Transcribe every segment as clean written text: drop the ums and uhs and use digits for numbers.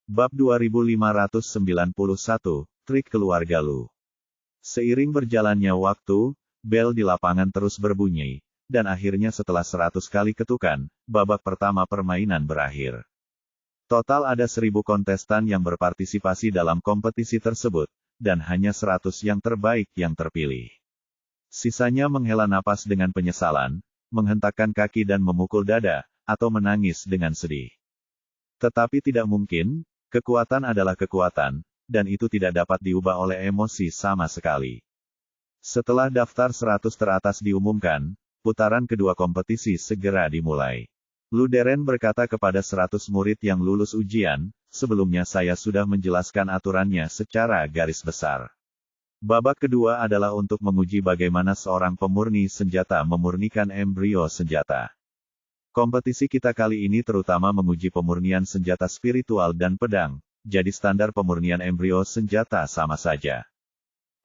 Bab 2591, Trik Keluarga Lu. Seiring berjalannya waktu, bel di lapangan terus berbunyi, dan akhirnya setelah 100 kali ketukan, babak pertama permainan berakhir. Total ada 1000 kontestan yang berpartisipasi dalam kompetisi tersebut, dan hanya 100 yang terbaik yang terpilih. Sisanya menghela napas dengan penyesalan, menghentakkan kaki dan memukul dada, atau menangis dengan sedih. Tetapi tidak mungkin, kekuatan adalah kekuatan, dan itu tidak dapat diubah oleh emosi sama sekali. Setelah daftar 100 teratas diumumkan, putaran kedua kompetisi segera dimulai. Lu Deren berkata kepada 100 murid yang lulus ujian, sebelumnya saya sudah menjelaskan aturannya secara garis besar. Babak kedua adalah untuk menguji bagaimana seorang pemurni senjata memurnikan embrio senjata. Kompetisi kita kali ini terutama menguji pemurnian senjata spiritual dan pedang, jadi standar pemurnian embrio senjata sama saja.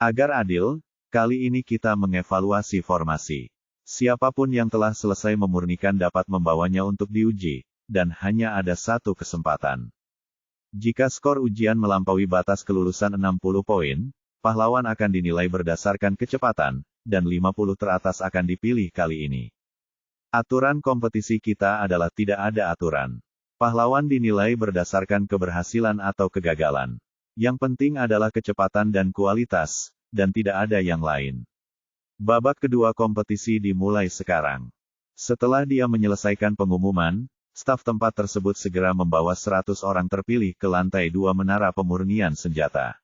Agar adil, kali ini kita mengevaluasi formasi. Siapapun yang telah selesai memurnikan dapat membawanya untuk diuji, dan hanya ada satu kesempatan. Jika skor ujian melampaui batas kelulusan 60 poin, pahlawan akan dinilai berdasarkan kecepatan, dan 50 teratas akan dipilih kali ini. Aturan kompetisi kita adalah tidak ada aturan. Pahlawan dinilai berdasarkan keberhasilan atau kegagalan. Yang penting adalah kecepatan dan kualitas, dan tidak ada yang lain. Babak kedua kompetisi dimulai sekarang. Setelah dia menyelesaikan pengumuman, staf tempat tersebut segera membawa 100 orang terpilih ke lantai 2 menara pemurnian senjata.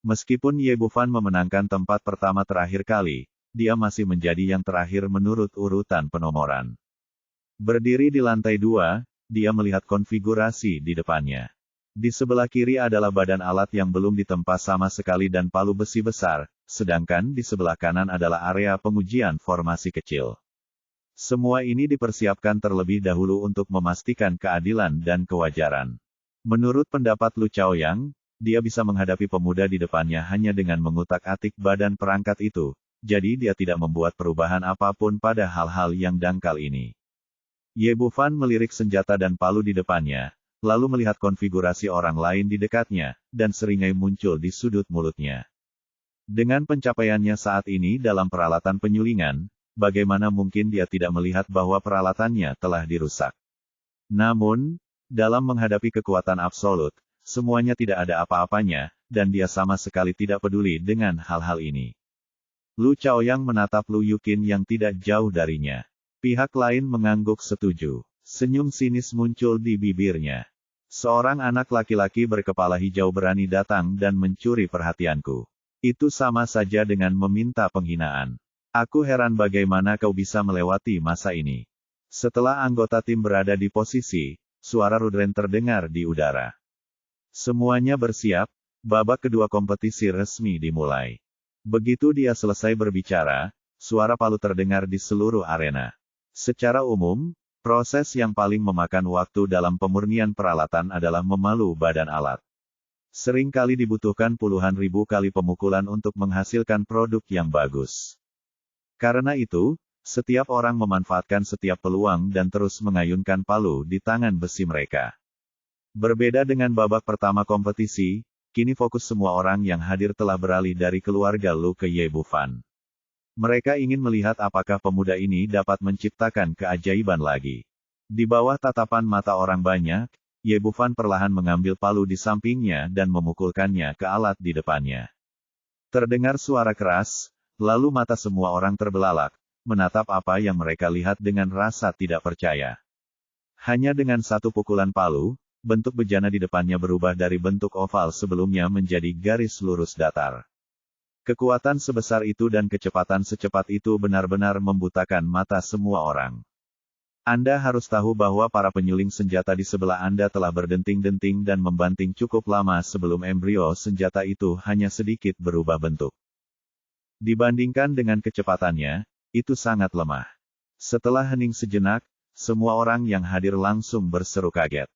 Meskipun Ye Bufan memenangkan tempat pertama terakhir kali, dia masih menjadi yang terakhir menurut urutan penomoran. Berdiri di lantai 2, dia melihat konfigurasi di depannya. Di sebelah kiri adalah badan alat yang belum ditempa sama sekali dan palu besi besar, sedangkan di sebelah kanan adalah area pengujian formasi kecil. Semua ini dipersiapkan terlebih dahulu untuk memastikan keadilan dan kewajaran. Menurut pendapat Lu Chaoyang, dia bisa menghadapi pemuda di depannya hanya dengan mengutak-atik badan perangkat itu. Jadi dia tidak membuat perubahan apapun pada hal-hal yang dangkal ini. Ye Bufan melirik senjata dan palu di depannya, lalu melihat konfigurasi orang lain di dekatnya, dan seringai muncul di sudut mulutnya. Dengan pencapaiannya saat ini dalam peralatan penyulingan, bagaimana mungkin dia tidak melihat bahwa peralatannya telah dirusak. Namun, dalam menghadapi kekuatan absolut, semuanya tidak ada apa-apanya, dan dia sama sekali tidak peduli dengan hal-hal ini. Lu Chaoyang menatap Lu Yuqin yang tidak jauh darinya. Pihak lain mengangguk setuju. Senyum sinis muncul di bibirnya. Seorang anak laki-laki berkepala hijau berani datang dan mencuri perhatianku. Itu sama saja dengan meminta penghinaan. Aku heran bagaimana kau bisa melewati masa ini. Setelah anggota tim berada di posisi, suara Rudren terdengar di udara. Semuanya bersiap, babak kedua kompetisi resmi dimulai. Begitu dia selesai berbicara, suara palu terdengar di seluruh arena. Secara umum, proses yang paling memakan waktu dalam pemurnian peralatan adalah memalu badan alat. Sering kali dibutuhkan puluhan ribu kali pemukulan untuk menghasilkan produk yang bagus. Karena itu, setiap orang memanfaatkan setiap peluang dan terus mengayunkan palu di tangan besi mereka. Berbeda dengan babak pertama kompetisi, kini fokus semua orang yang hadir telah beralih dari keluarga Lu ke Ye Bufan. Mereka ingin melihat apakah pemuda ini dapat menciptakan keajaiban lagi. Di bawah tatapan mata orang banyak, Ye Bufan perlahan mengambil palu di sampingnya dan memukulkannya ke alat di depannya. Terdengar suara keras, lalu mata semua orang terbelalak, menatap apa yang mereka lihat dengan rasa tidak percaya. Hanya dengan satu pukulan palu, bentuk bejana di depannya berubah dari bentuk oval sebelumnya menjadi garis lurus datar. Kekuatan sebesar itu dan kecepatan secepat itu benar-benar membutakan mata semua orang. Anda harus tahu bahwa para penyuling senjata di sebelah Anda telah berdenting-denting dan membanting cukup lama sebelum embrio senjata itu hanya sedikit berubah bentuk. Dibandingkan dengan kecepatannya, itu sangat lemah. Setelah hening sejenak, semua orang yang hadir langsung berseru kaget.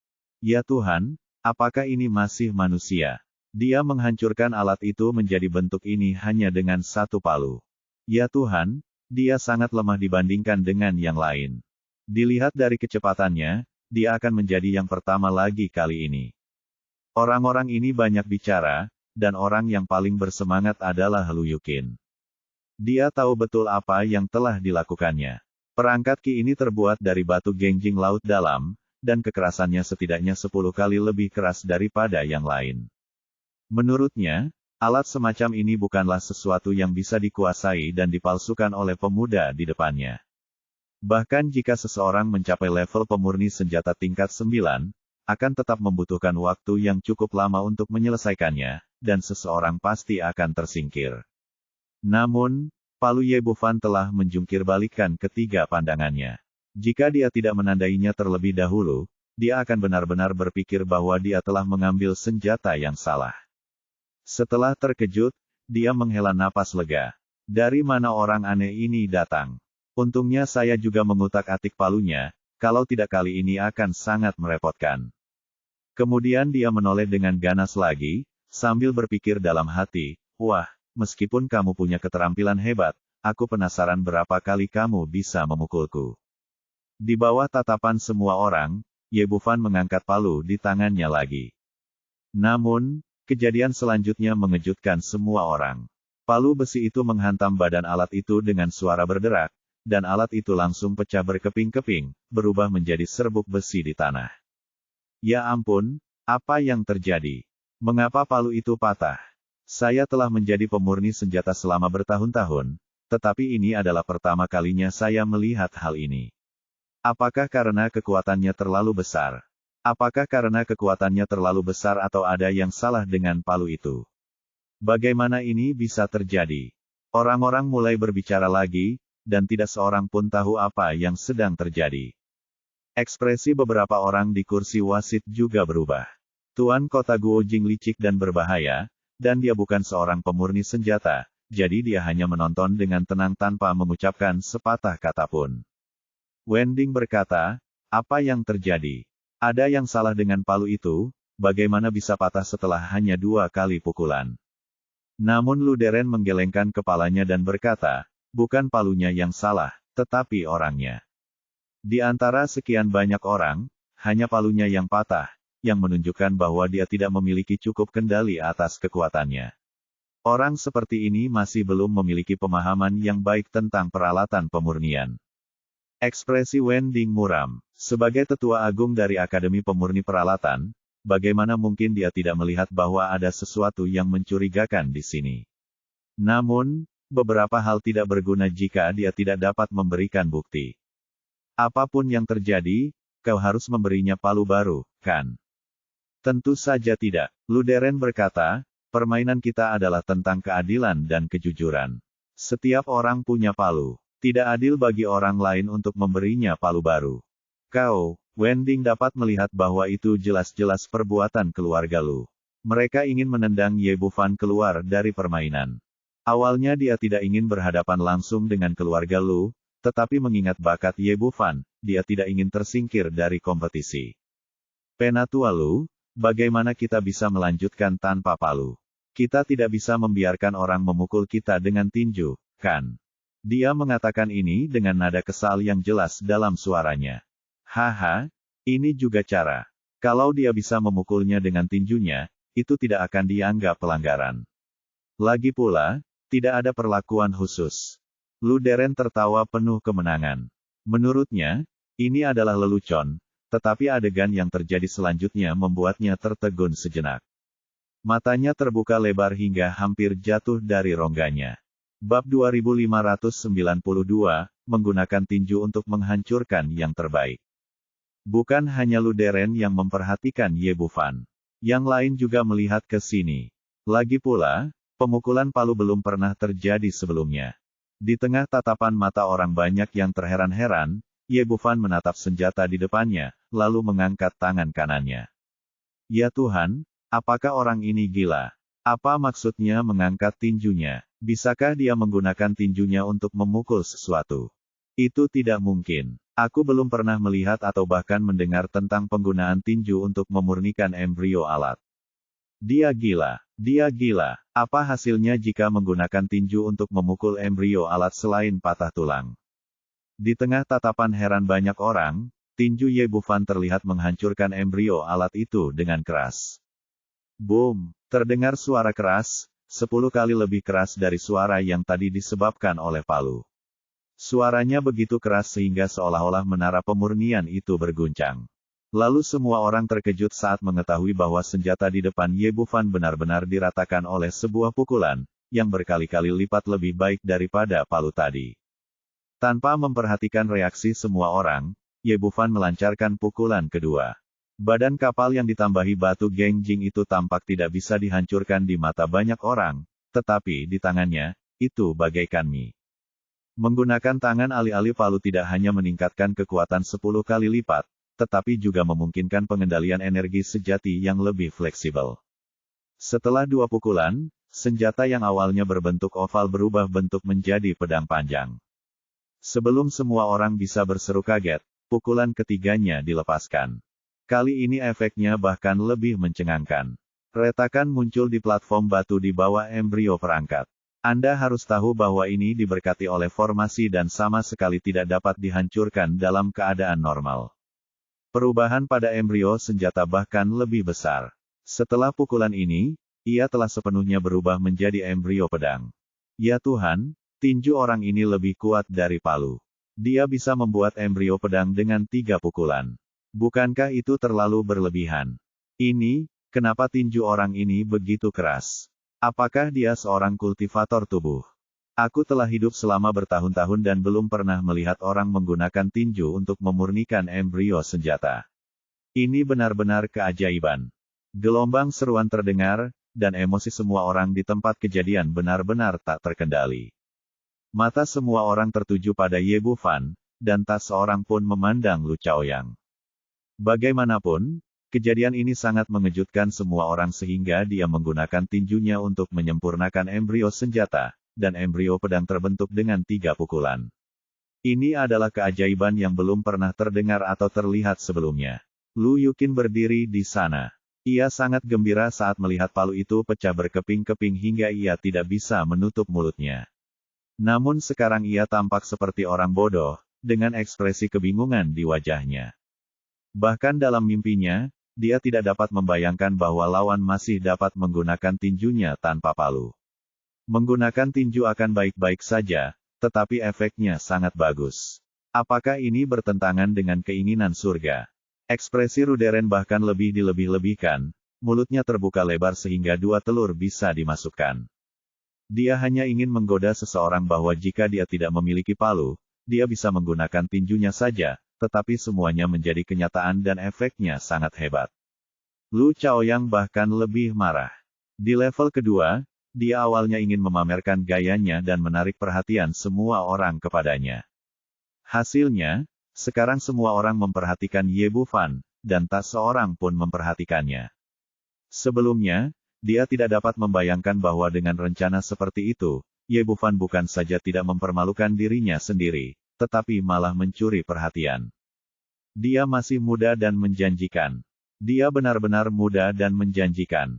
Ya Tuhan, apakah ini masih manusia? Dia menghancurkan alat itu menjadi bentuk ini hanya dengan satu palu. Ya Tuhan, dia sangat lemah dibandingkan dengan yang lain. Dilihat dari kecepatannya, dia akan menjadi yang pertama lagi kali ini. Orang-orang ini banyak bicara, dan orang yang paling bersemangat adalah Lu Yuqin. Dia tahu betul apa yang telah dilakukannya. Perangkat Qi ini terbuat dari batu genjing laut dalam, dan kekerasannya setidaknya 10 kali lebih keras daripada yang lain. Menurutnya, alat semacam ini bukanlah sesuatu yang bisa dikuasai dan dipalsukan oleh pemuda di depannya. Bahkan jika seseorang mencapai level pemurni senjata tingkat 9, akan tetap membutuhkan waktu yang cukup lama untuk menyelesaikannya, dan seseorang pasti akan tersingkir. Namun, Palu Ye Bufan telah menjungkir balikan ketiga pandangannya. Jika dia tidak menandainya terlebih dahulu, dia akan benar-benar berpikir bahwa dia telah mengambil senjata yang salah. Setelah terkejut, dia menghela napas lega. Dari mana orang aneh ini datang? Untungnya saya juga mengutak-atik palunya, kalau tidak kali ini akan sangat merepotkan. Kemudian dia menoleh dengan ganas lagi, sambil berpikir dalam hati, wah, meskipun kamu punya keterampilan hebat, aku penasaran berapa kali kamu bisa memukulku. Di bawah tatapan semua orang, Ye Bufan mengangkat palu di tangannya lagi. Namun, kejadian selanjutnya mengejutkan semua orang. Palu besi itu menghantam badan alat itu dengan suara berderak, dan alat itu langsung pecah berkeping-keping, berubah menjadi serbuk besi di tanah. Ya ampun, apa yang terjadi? Mengapa palu itu patah? Saya telah menjadi pemurni senjata selama bertahun-tahun, tetapi ini adalah pertama kalinya saya melihat hal ini. Apakah karena kekuatannya terlalu besar? Apakah karena kekuatannya terlalu besar atau ada yang salah dengan palu itu? Bagaimana ini bisa terjadi? Orang-orang mulai berbicara lagi, dan tidak seorang pun tahu apa yang sedang terjadi. Ekspresi beberapa orang di kursi wasit juga berubah. Tuan Kota Guo Jing licik dan berbahaya, dan dia bukan seorang pemurni senjata, jadi dia hanya menonton dengan tenang tanpa mengucapkan sepatah kata pun. Wending berkata, apa yang terjadi? Ada yang salah dengan palu itu, bagaimana bisa patah setelah hanya 2 kali pukulan? Namun Lu Deren menggelengkan kepalanya dan berkata, bukan palunya yang salah, tetapi orangnya. Di antara sekian banyak orang, hanya palunya yang patah, yang menunjukkan bahwa dia tidak memiliki cukup kendali atas kekuatannya. Orang seperti ini masih belum memiliki pemahaman yang baik tentang peralatan pemurnian. Ekspresi Wending muram. Sebagai tetua agung dari Akademi Pemurni Peralatan, bagaimana mungkin dia tidak melihat bahwa ada sesuatu yang mencurigakan di sini? Namun, beberapa hal tidak berguna jika dia tidak dapat memberikan bukti. Apapun yang terjadi, kau harus memberinya palu baru, kan? Tentu saja tidak. Lu Deren berkata, permainan kita adalah tentang keadilan dan kejujuran. Setiap orang punya palu. Tidak adil bagi orang lain untuk memberinya palu baru. Kau, Wending dapat melihat bahwa itu jelas-jelas perbuatan keluarga Lu. Mereka ingin menendang Ye Bufan keluar dari permainan. Awalnya dia tidak ingin berhadapan langsung dengan keluarga Lu, tetapi mengingat bakat Ye Bufan, dia tidak ingin tersingkir dari kompetisi. Penatua Lu, bagaimana kita bisa melanjutkan tanpa palu? Kita tidak bisa membiarkan orang memukul kita dengan tinju, kan? Dia mengatakan ini dengan nada kesal yang jelas dalam suaranya. Haha, ini juga cara. Kalau dia bisa memukulnya dengan tinjunya, itu tidak akan dianggap pelanggaran. Lagi pula, tidak ada perlakuan khusus. Lu Deren tertawa penuh kemenangan. Menurutnya, ini adalah lelucon, tetapi adegan yang terjadi selanjutnya membuatnya tertegun sejenak. Matanya terbuka lebar hingga hampir jatuh dari rongganya. Bab 2592, menggunakan tinju untuk menghancurkan yang terbaik. Bukan hanya Lu Deren yang memperhatikan Ye Bufan. Yang lain juga melihat ke sini. Lagi pula, pemukulan palu belum pernah terjadi sebelumnya. Di tengah tatapan mata orang banyak yang terheran-heran, Ye Bufan menatap senjata di depannya, lalu mengangkat tangan kanannya. Ya Tuhan, apakah orang ini gila? Apa maksudnya mengangkat tinjunya? Bisakah dia menggunakan tinjunya untuk memukul sesuatu? Itu tidak mungkin. Aku belum pernah melihat atau bahkan mendengar tentang penggunaan tinju untuk memurnikan embrio alat. Dia gila. Dia gila. Apa hasilnya jika menggunakan tinju untuk memukul embrio alat selain patah tulang? Di tengah tatapan heran banyak orang, tinju Ye Bufan terlihat menghancurkan embrio alat itu dengan keras. Boom! Terdengar suara keras, 10 kali lebih keras dari suara yang tadi disebabkan oleh palu. Suaranya begitu keras sehingga seolah-olah menara pemurnian itu berguncang. Lalu semua orang terkejut saat mengetahui bahwa senjata di depan Ye Bufan benar-benar diratakan oleh sebuah pukulan, yang berkali-kali lipat lebih baik daripada palu tadi. Tanpa memperhatikan reaksi semua orang, Ye Bufan melancarkan pukulan kedua. Badan kapal yang ditambahi batu genjing itu tampak tidak bisa dihancurkan di mata banyak orang, tetapi di tangannya, itu bagaikan mie. Menggunakan tangan alih-alih palu tidak hanya meningkatkan kekuatan 10 kali lipat, tetapi juga memungkinkan pengendalian energi sejati yang lebih fleksibel. Setelah 2 pukulan, senjata yang awalnya berbentuk oval berubah bentuk menjadi pedang panjang. Sebelum semua orang bisa berseru kaget, pukulan ketiganya dilepaskan. Kali ini efeknya bahkan lebih mencengangkan. Retakan muncul di platform batu di bawah embrio perangkat. Anda harus tahu bahwa ini diberkati oleh formasi dan sama sekali tidak dapat dihancurkan dalam keadaan normal. Perubahan pada embrio senjata bahkan lebih besar. Setelah pukulan ini, ia telah sepenuhnya berubah menjadi embrio pedang. Ya Tuhan, tinju orang ini lebih kuat dari palu. Dia bisa membuat embrio pedang dengan 3 pukulan. Bukankah itu terlalu berlebihan? Kenapa tinju orang ini begitu keras? Apakah dia seorang kultivator tubuh? Aku telah hidup selama bertahun-tahun dan belum pernah melihat orang menggunakan tinju untuk memurnikan embrio senjata. Ini benar-benar keajaiban. Gelombang seruan terdengar, dan emosi semua orang di tempat kejadian benar-benar tak terkendali. Mata semua orang tertuju pada Ye Bufan, dan tak seorang pun memandang Lu Chaoyang. Bagaimanapun, kejadian ini sangat mengejutkan semua orang sehingga dia menggunakan tinjunya untuk menyempurnakan embrio senjata, dan embrio pedang terbentuk dengan 3 pukulan. Ini adalah keajaiban yang belum pernah terdengar atau terlihat sebelumnya. Lu Yuqin berdiri di sana. Ia sangat gembira saat melihat palu itu pecah berkeping-keping hingga ia tidak bisa menutup mulutnya. Namun sekarang ia tampak seperti orang bodoh, dengan ekspresi kebingungan di wajahnya. Bahkan dalam mimpinya, dia tidak dapat membayangkan bahwa lawan masih dapat menggunakan tinjunya tanpa palu. Menggunakan tinju akan baik-baik saja, tetapi efeknya sangat bagus. Apakah ini bertentangan dengan keinginan surga? Ekspresi Ruderen bahkan lebih dilebih-lebihkan, mulutnya terbuka lebar sehingga 2 telur bisa dimasukkan. Dia hanya ingin menggoda seseorang bahwa jika dia tidak memiliki palu, dia bisa menggunakan tinjunya saja, tetapi semuanya menjadi kenyataan dan efeknya sangat hebat. Lu Chaoyang bahkan lebih marah. Di level kedua, dia awalnya ingin memamerkan gayanya dan menarik perhatian semua orang kepadanya. Hasilnya, sekarang semua orang memperhatikan Ye Bufan, dan tak seorang pun memperhatikannya. Sebelumnya, dia tidak dapat membayangkan bahwa dengan rencana seperti itu, Ye Bufan bukan saja tidak mempermalukan dirinya sendiri, tetapi malah mencuri perhatian. Dia masih muda dan menjanjikan. Dia benar-benar muda dan menjanjikan.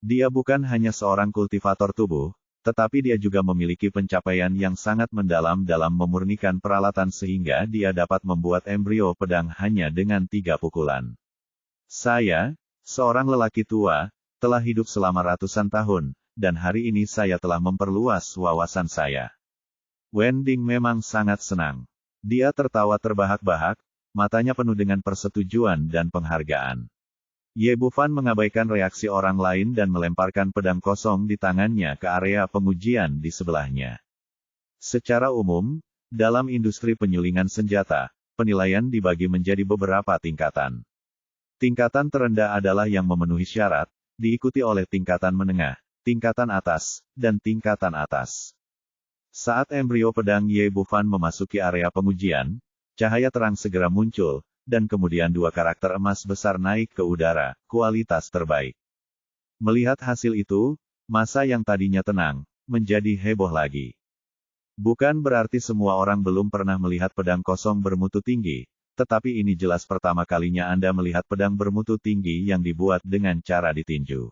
Dia bukan hanya seorang kultivator tubuh, tetapi dia juga memiliki pencapaian yang sangat mendalam dalam memurnikan peralatan sehingga dia dapat membuat embrio pedang hanya dengan 3 pukulan. Saya, seorang lelaki tua, telah hidup selama ratusan tahun, dan hari ini saya telah memperluas wawasan saya. Wen Ding memang sangat senang. Dia tertawa terbahak-bahak, matanya penuh dengan persetujuan dan penghargaan. Ye Bufan mengabaikan reaksi orang lain dan melemparkan pedang kosong di tangannya ke area pengujian di sebelahnya. Secara umum, dalam industri penyulingan senjata, penilaian dibagi menjadi beberapa tingkatan. Tingkatan terendah adalah yang memenuhi syarat, diikuti oleh tingkatan menengah, tingkatan atas, dan tingkatan atas. Saat embrio pedang Ye Bufan memasuki area pengujian, cahaya terang segera muncul, dan kemudian 2 karakter emas besar naik ke udara, kualitas terbaik. Melihat hasil itu, masa yang tadinya tenang, menjadi heboh lagi. Bukan berarti semua orang belum pernah melihat pedang kosong bermutu tinggi, tetapi ini jelas pertama kalinya Anda melihat pedang bermutu tinggi yang dibuat dengan cara ditinju.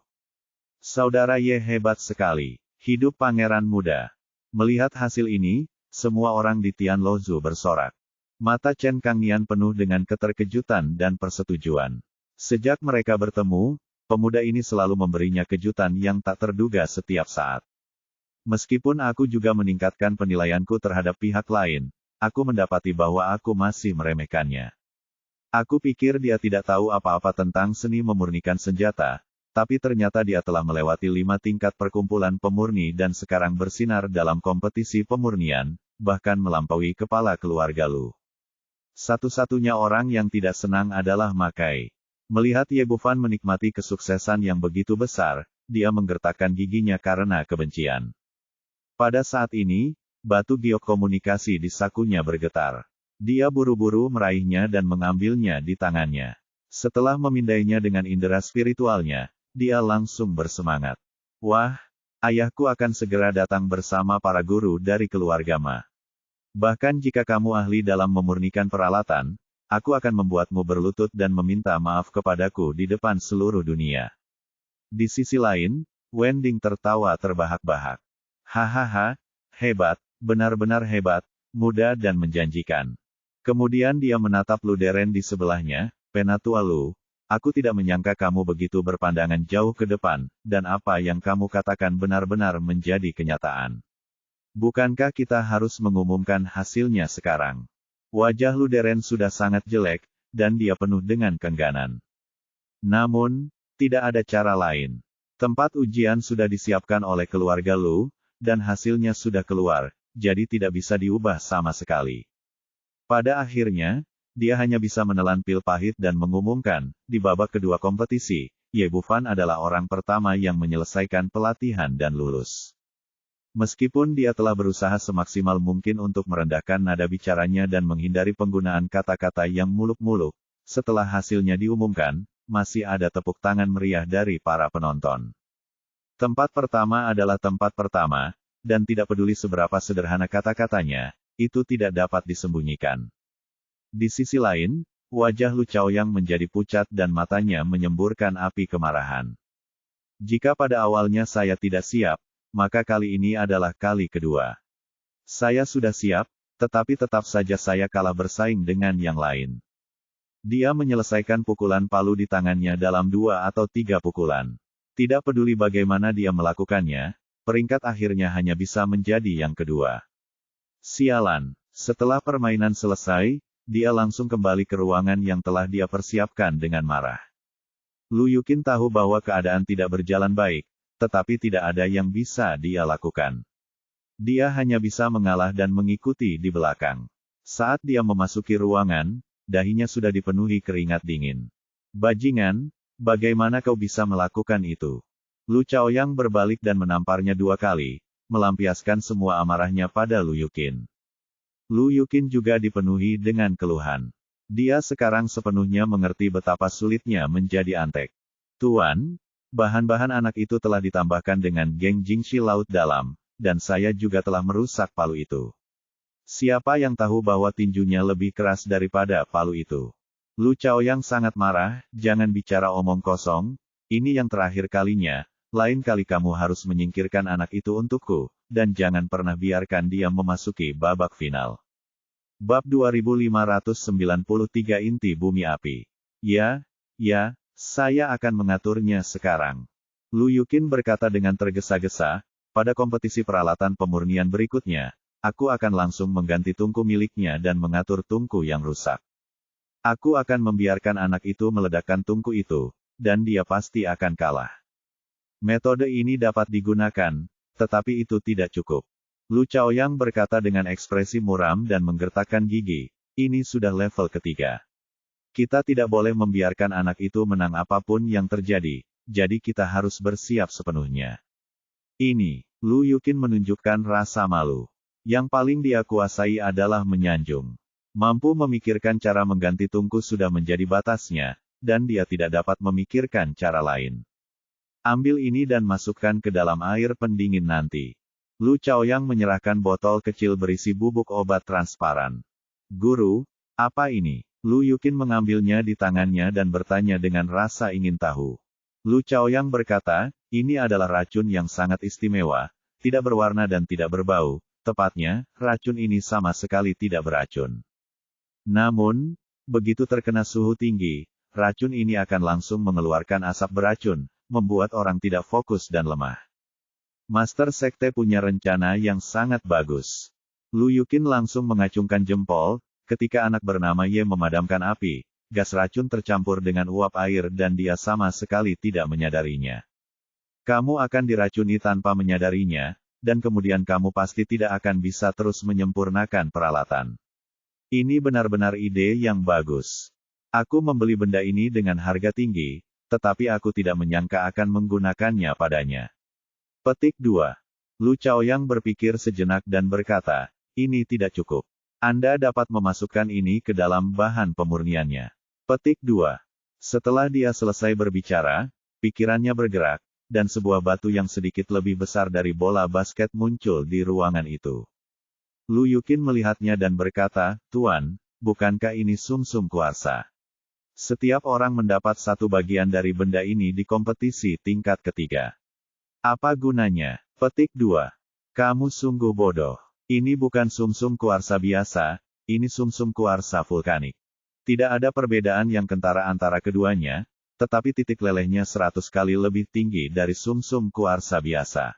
Saudara Ye hebat sekali, hidup pangeran muda. Melihat hasil ini, semua orang di Tianlozhu bersorak. Mata Chen Kangnian penuh dengan keterkejutan dan persetujuan. Sejak mereka bertemu, pemuda ini selalu memberinya kejutan yang tak terduga setiap saat. Meskipun aku juga meningkatkan penilaianku terhadap pihak lain, aku mendapati bahwa aku masih meremehkannya. Aku pikir dia tidak tahu apa-apa tentang seni memurnikan senjata, tapi ternyata dia telah melewati 5 tingkat perkumpulan pemurni dan sekarang bersinar dalam kompetisi pemurnian, bahkan melampaui kepala keluarga Lu. Satu-satunya orang yang tidak senang adalah Makai. Melihat Ye Bufan menikmati kesuksesan yang begitu besar, dia menggertakkan giginya karena kebencian. Pada saat ini, batu giok komunikasi di sakunya bergetar. Dia buru-buru meraihnya dan mengambilnya di tangannya. Setelah memindainya dengan indera spiritualnya, dia langsung bersemangat. Wah, ayahku akan segera datang bersama para guru dari keluarga Ma. Bahkan jika kamu ahli dalam memurnikan peralatan, aku akan membuatmu berlutut dan meminta maaf kepadaku di depan seluruh dunia. Di sisi lain, Wending tertawa terbahak-bahak. Hahaha, hebat, benar-benar hebat, muda dan menjanjikan. Kemudian dia menatap Luderen di sebelahnya, Penatua Lu, aku tidak menyangka kamu begitu berpandangan jauh ke depan, dan apa yang kamu katakan benar-benar menjadi kenyataan. Bukankah kita harus mengumumkan hasilnya sekarang? Wajah Luderen sudah sangat jelek, dan dia penuh dengan kengganan. Namun, tidak ada cara lain. Tempat ujian sudah disiapkan oleh keluarga Lu, dan hasilnya sudah keluar, jadi tidak bisa diubah sama sekali. Pada akhirnya, dia hanya bisa menelan pil pahit dan mengumumkan, di babak kedua kompetisi, Ye Bufan adalah orang pertama yang menyelesaikan pelatihan dan lulus. Meskipun dia telah berusaha semaksimal mungkin untuk merendahkan nada bicaranya dan menghindari penggunaan kata-kata yang muluk-muluk, setelah hasilnya diumumkan, masih ada tepuk tangan meriah dari para penonton. Tempat pertama adalah tempat pertama, dan tidak peduli seberapa sederhana kata-katanya, itu tidak dapat disembunyikan. Di sisi lain, wajah Lu Chaoyang menjadi pucat dan matanya menyemburkan api kemarahan. Jika pada awalnya saya tidak siap, maka kali ini adalah kali kedua. Saya sudah siap, tetapi tetap saja saya kalah bersaing dengan yang lain. Dia menyelesaikan pukulan palu di tangannya dalam 2 atau 3 pukulan. Tidak peduli bagaimana dia melakukannya, peringkat akhirnya hanya bisa menjadi yang kedua. Sialan, setelah permainan selesai, dia langsung kembali ke ruangan yang telah dia persiapkan dengan marah. Lu Yuqin tahu bahwa keadaan tidak berjalan baik, tetapi tidak ada yang bisa dia lakukan. Dia hanya bisa mengalah dan mengikuti di belakang. Saat dia memasuki ruangan, dahinya sudah dipenuhi keringat dingin. Bajingan, bagaimana kau bisa melakukan itu? Lu Chaoyang berbalik dan menamparnya 2 kali, melampiaskan semua amarahnya pada Lu Yuqin. Lu Yuqin juga dipenuhi dengan keluhan. Dia sekarang sepenuhnya mengerti betapa sulitnya menjadi antek. Tuan, bahan-bahan anak itu telah ditambahkan dengan Geng Jingxi Laut Dalam, dan saya juga telah merusak palu itu. Siapa yang tahu bahwa tinjunya lebih keras daripada palu itu? Lu Chaoyang sangat marah, jangan bicara omong kosong, ini yang terakhir kalinya. Lain kali kamu harus menyingkirkan anak itu untukku, dan jangan pernah biarkan dia memasuki babak final. Bab 2593 Inti Bumi Api. Ya, saya akan mengaturnya sekarang. Lu Yuqin berkata dengan tergesa-gesa, pada kompetisi peralatan pemurnian berikutnya, aku akan langsung mengganti tungku miliknya dan mengatur tungku yang rusak. Aku akan membiarkan anak itu meledakkan tungku itu, dan dia pasti akan kalah. Metode ini dapat digunakan, tetapi itu tidak cukup. Lu Chaoyang berkata dengan ekspresi muram dan menggertakkan gigi, ini sudah level ketiga. Kita tidak boleh membiarkan anak itu menang apapun yang terjadi, jadi kita harus bersiap sepenuhnya. Ini, Lu Yuqin menunjukkan rasa malu. Yang paling dia kuasai adalah menyanjung. Mampu memikirkan cara mengganti tungku sudah menjadi batasnya, dan dia tidak dapat memikirkan cara lain. Ambil ini dan masukkan ke dalam air pendingin nanti. Lu Chaoyang menyerahkan botol kecil berisi bubuk obat transparan. Guru, apa ini? Lu Yuqin mengambilnya di tangannya dan bertanya dengan rasa ingin tahu. Lu Chaoyang berkata, ini adalah racun yang sangat istimewa, tidak berwarna dan tidak berbau, tepatnya, racun ini sama sekali tidak beracun. Namun, begitu terkena suhu tinggi, racun ini akan langsung mengeluarkan asap beracun, membuat orang tidak fokus dan lemah. Master Sekte punya rencana yang sangat bagus. Lu Yuqin langsung mengacungkan jempol, ketika anak bernama Ye memadamkan api, gas racun tercampur dengan uap air dan dia sama sekali tidak menyadarinya. Kamu akan diracuni tanpa menyadarinya, dan kemudian kamu pasti tidak akan bisa terus menyempurnakan peralatan. Ini benar-benar ide yang bagus. Aku membeli benda ini dengan harga tinggi, tetapi aku tidak menyangka akan menggunakannya padanya. Petik 2. Lu Chaoyang berpikir sejenak dan berkata, ini tidak cukup. Anda dapat memasukkan ini ke dalam bahan pemurniannya. Petik 2. Setelah dia selesai berbicara, pikirannya bergerak, dan sebuah batu yang sedikit lebih besar dari bola basket muncul di ruangan itu. Lu Yuqin melihatnya dan berkata, Tuan, bukankah ini sumsum kuarsa? Setiap orang mendapat satu bagian dari benda ini di kompetisi tingkat ketiga. Apa gunanya? Petik 2. Kamu sungguh bodoh. Ini bukan sumsum kuarsa biasa, ini sumsum kuarsa vulkanik. Tidak ada perbedaan yang kentara antara keduanya, tetapi titik lelehnya 100 kali lebih tinggi dari sumsum kuarsa biasa.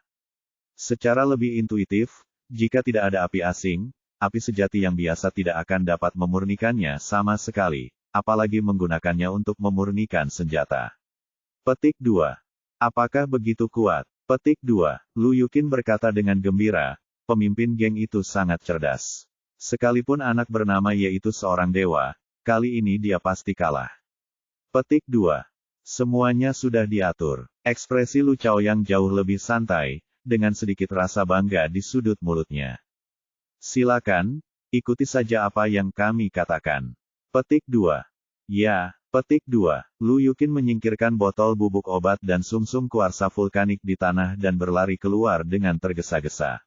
Secara lebih intuitif, jika tidak ada api asing, api sejati yang biasa tidak akan dapat memurnikannya sama sekali, apalagi menggunakannya untuk memurnikan senjata. Petik 2. Apakah begitu kuat? Petik 2. Lu Yuqin berkata dengan gembira, pemimpin geng itu sangat cerdas. Sekalipun anak bernama Ye itu seorang dewa, kali ini dia pasti kalah. Petik 2. Semuanya sudah diatur. Ekspresi Lu Chaoyang jauh lebih santai, dengan sedikit rasa bangga di sudut mulutnya. Silakan, ikuti saja apa yang kami katakan. Petik 2. Ya. Petik 2. Lu Yuqin menyingkirkan botol bubuk obat dan sumsum kuarsa vulkanik di tanah dan berlari keluar dengan tergesa-gesa.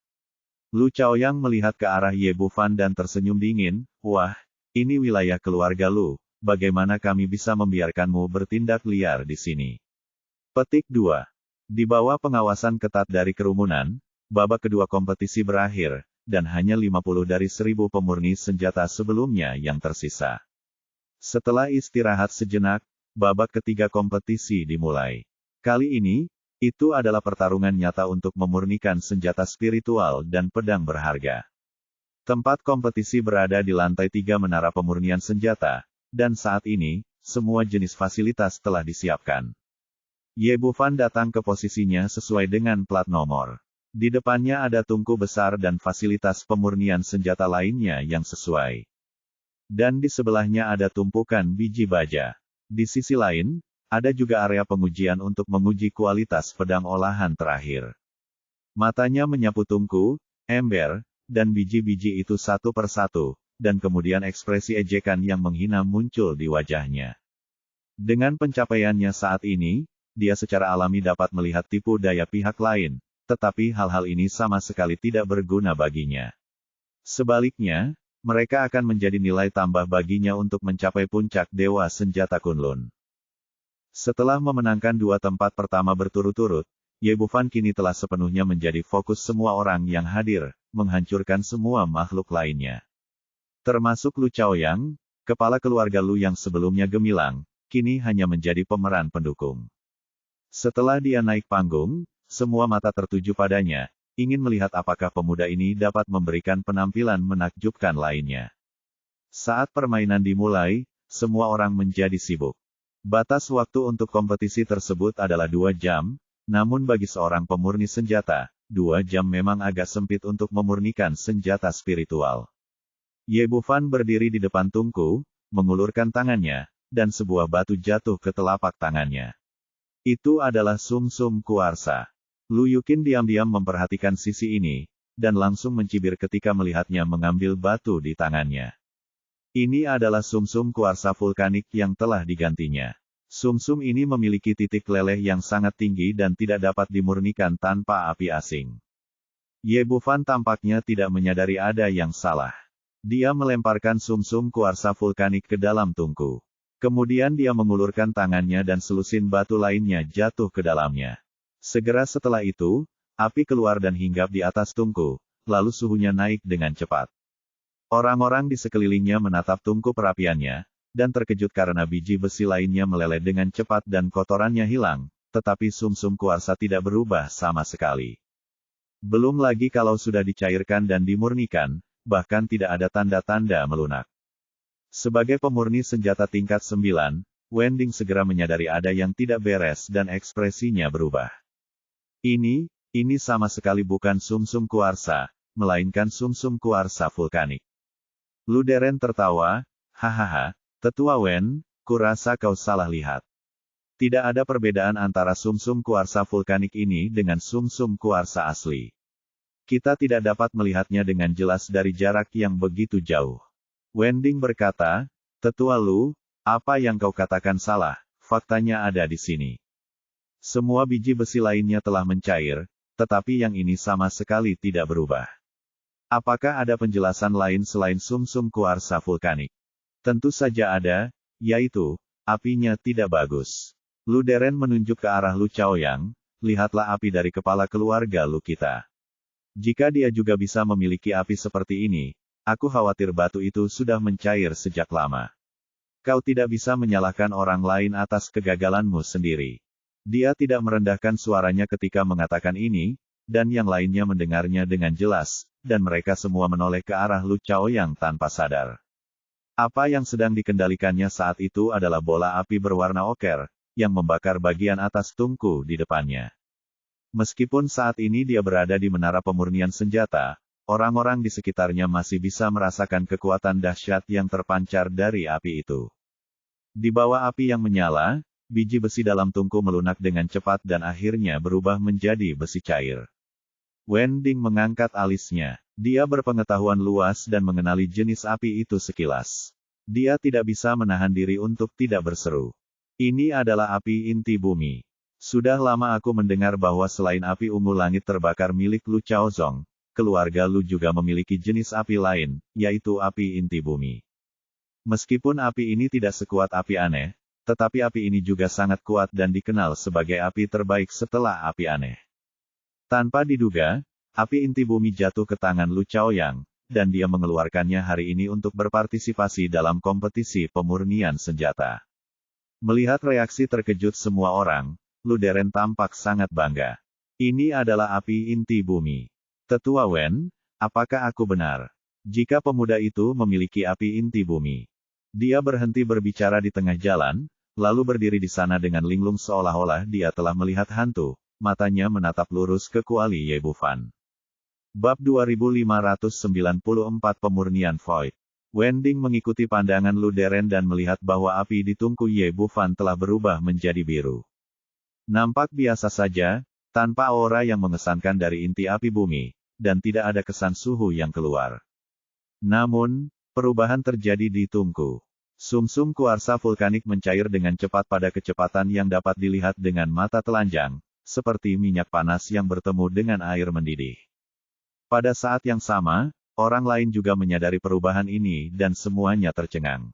Lu Chaoyang melihat ke arah Ye Bufan dan tersenyum dingin, wah, ini wilayah keluarga Lu, bagaimana kami bisa membiarkanmu bertindak liar di sini? Petik 2. Di bawah pengawasan ketat dari kerumunan, babak kedua kompetisi berakhir, dan hanya 50 dari 1000 pemurni senjata sebelumnya yang tersisa. Setelah istirahat sejenak, babak ketiga kompetisi dimulai. Kali ini, itu adalah pertarungan nyata untuk memurnikan senjata spiritual dan pedang berharga. Tempat kompetisi berada di lantai 3 menara pemurnian senjata, dan saat ini, semua jenis fasilitas telah disiapkan. Ye Bufan datang ke posisinya sesuai dengan plat nomor. Di depannya ada tungku besar dan fasilitas pemurnian senjata lainnya yang sesuai. Dan di sebelahnya ada tumpukan biji baja. Di sisi lain, ada juga area pengujian untuk menguji kualitas pedang olahan terakhir. Matanya menyapu tungku, ember, dan biji-biji itu satu persatu, dan kemudian ekspresi ejekan yang menghina muncul di wajahnya. Dengan pencapaiannya saat ini, dia secara alami dapat melihat tipu daya pihak lain, tetapi hal-hal ini sama sekali tidak berguna baginya. Sebaliknya, mereka akan menjadi nilai tambah baginya untuk mencapai puncak Dewa Senjata Kunlun. Setelah memenangkan 2 tempat pertama berturut-turut, Ye Bufan kini telah sepenuhnya menjadi fokus semua orang yang hadir, menghancurkan semua makhluk lainnya. Termasuk Lu Chaoyang, kepala keluarga Lu yang sebelumnya gemilang, kini hanya menjadi pemeran pendukung. Setelah dia naik panggung, semua mata tertuju padanya, ingin melihat apakah pemuda ini dapat memberikan penampilan menakjubkan lainnya. Saat permainan dimulai, semua orang menjadi sibuk. Batas waktu untuk kompetisi tersebut adalah 2 jam, namun bagi seorang pemurni senjata, 2 jam memang agak sempit untuk memurnikan senjata spiritual. Ye Bufan berdiri di depan tungku, mengulurkan tangannya, dan sebuah batu jatuh ke telapak tangannya. Itu adalah sumsum kuarsa. Lu Yuqin diam-diam memperhatikan sisi ini, dan langsung mencibir ketika melihatnya mengambil batu di tangannya. Ini adalah sumsum kuarsa vulkanik yang telah digantinya. Sumsum ini memiliki titik leleh yang sangat tinggi dan tidak dapat dimurnikan tanpa api asing. Ye Bufan tampaknya tidak menyadari ada yang salah. Dia melemparkan sumsum kuarsa vulkanik ke dalam tungku. Kemudian dia mengulurkan tangannya dan selusin batu lainnya jatuh ke dalamnya. Segera setelah itu, api keluar dan hinggap di atas tungku, lalu suhunya naik dengan cepat. Orang-orang di sekelilingnya menatap tungku perapiannya, dan terkejut karena biji besi lainnya meleleh dengan cepat dan kotorannya hilang, tetapi sumsum kuarsa tidak berubah sama sekali. Belum lagi kalau sudah dicairkan dan dimurnikan, bahkan tidak ada tanda-tanda melunak. Sebagai pemurni senjata tingkat 9, Wending segera menyadari ada yang tidak beres dan ekspresinya berubah. Ini sama sekali bukan sumsum kuarsa, melainkan sumsum kuarsa vulkanik. Lu Deren tertawa, hahaha, Tetua Wen, kurasa kau salah lihat. Tidak ada perbedaan antara sumsum kuarsa vulkanik ini dengan sumsum kuarsa asli. Kita tidak dapat melihatnya dengan jelas dari jarak yang begitu jauh. Wending berkata, Tetua Lu, apa yang kau katakan salah, faktanya ada di sini. Semua biji besi lainnya telah mencair, tetapi yang ini sama sekali tidak berubah. Apakah ada penjelasan lain selain sumsum kuarsa vulkanik? Tentu saja ada, yaitu, apinya tidak bagus. Lu Deren menunjuk ke arah Lu Chaoyang, lihatlah api dari kepala keluarga Lu kita. Jika dia juga bisa memiliki api seperti ini, aku khawatir batu itu sudah mencair sejak lama. Kau tidak bisa menyalahkan orang lain atas kegagalanmu sendiri. Dia tidak merendahkan suaranya ketika mengatakan ini, dan yang lainnya mendengarnya dengan jelas, dan mereka semua menoleh ke arah Lu Chaoyang tanpa sadar. Apa yang sedang dikendalikannya saat itu adalah bola api berwarna oker, yang membakar bagian atas tungku di depannya. Meskipun saat ini dia berada di menara pemurnian senjata, orang-orang di sekitarnya masih bisa merasakan kekuatan dahsyat yang terpancar dari api itu. Di bawah api yang menyala, biji besi dalam tungku melunak dengan cepat dan akhirnya berubah menjadi besi cair. Wending mengangkat alisnya. Dia berpengetahuan luas dan mengenali jenis api itu sekilas. Dia tidak bisa menahan diri untuk tidak berseru. Ini adalah api inti bumi. Sudah lama aku mendengar bahwa selain api ungu langit terbakar milik Lu Chaozong, keluarga Lu juga memiliki jenis api lain, yaitu api inti bumi. Meskipun api ini tidak sekuat api aneh, tetapi api ini juga sangat kuat dan dikenal sebagai api terbaik setelah api aneh. Tanpa diduga, api inti bumi jatuh ke tangan Lu Chaoyang, dan dia mengeluarkannya hari ini untuk berpartisipasi dalam kompetisi pemurnian senjata. Melihat reaksi terkejut semua orang, Lu Deren tampak sangat bangga. Ini adalah api inti bumi. Tetua Wen, apakah aku benar? Jika pemuda itu memiliki api inti bumi. Dia berhenti berbicara di tengah jalan, lalu berdiri di sana dengan linglung seolah-olah dia telah melihat hantu, matanya menatap lurus ke kuali Ye Bufan. Bab 2594 Pemurnian Void. Wending mengikuti pandangan Lu Deren dan melihat bahwa api di tungku Ye Bufan telah berubah menjadi biru. Nampak biasa saja, tanpa aura yang mengesankan dari inti api bumi, dan tidak ada kesan suhu yang keluar. Namun, perubahan terjadi di tungku. Sumsum kuarsa vulkanik mencair dengan cepat pada kecepatan yang dapat dilihat dengan mata telanjang, seperti minyak panas yang bertemu dengan air mendidih. Pada saat yang sama, orang lain juga menyadari perubahan ini dan semuanya tercengang.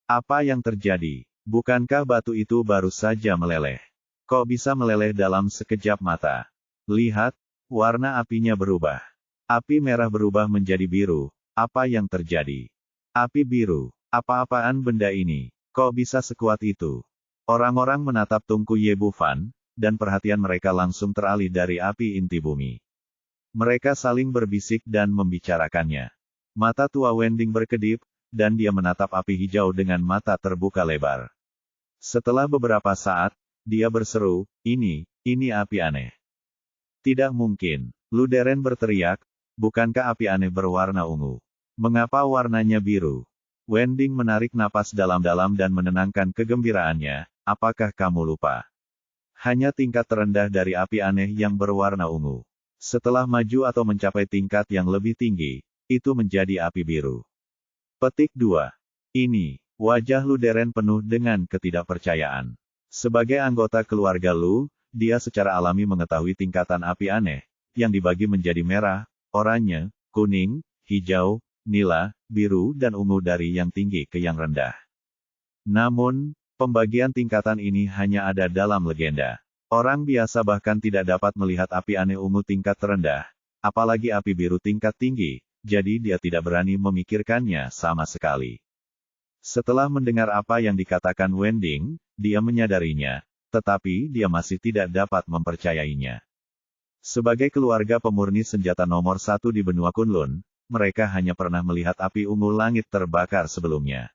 Apa yang terjadi? Bukankah batu itu baru saja meleleh? Kok bisa meleleh dalam sekejap mata? Lihat, warna apinya berubah. Api merah berubah menjadi biru. Apa yang terjadi? Api biru. Apa-apaan benda ini? Kok bisa sekuat itu? Orang-orang menatap tungku Ye Bufan, dan perhatian mereka langsung teralih dari api inti bumi. Mereka saling berbisik dan membicarakannya. Mata tua Wending berkedip, dan dia menatap api hijau dengan mata terbuka lebar. Setelah beberapa saat, dia berseru, ini api aneh. Tidak mungkin. Lu Deren berteriak, bukankah api aneh berwarna ungu? Mengapa warnanya biru? Wending menarik napas dalam-dalam dan menenangkan kegembiraannya, apakah kamu lupa? Hanya tingkat terendah dari api aneh yang berwarna ungu. Setelah maju atau mencapai tingkat yang lebih tinggi, itu menjadi api biru. Petik 2. Ini, wajah Lu Deren penuh dengan ketidakpercayaan. Sebagai anggota keluarga Lu, dia secara alami mengetahui tingkatan api aneh, yang dibagi menjadi merah, oranye, kuning, hijau, nila, biru dan ungu dari yang tinggi ke yang rendah. Namun, pembagian tingkatan ini hanya ada dalam legenda. Orang biasa bahkan tidak dapat melihat api aneh ungu tingkat terendah, apalagi api biru tingkat tinggi, jadi dia tidak berani memikirkannya sama sekali. Setelah mendengar apa yang dikatakan Wending, dia menyadarinya, tetapi dia masih tidak dapat mempercayainya. Sebagai keluarga pemurni senjata nomor 1 di benua Kunlun, mereka hanya pernah melihat api ungu langit terbakar sebelumnya.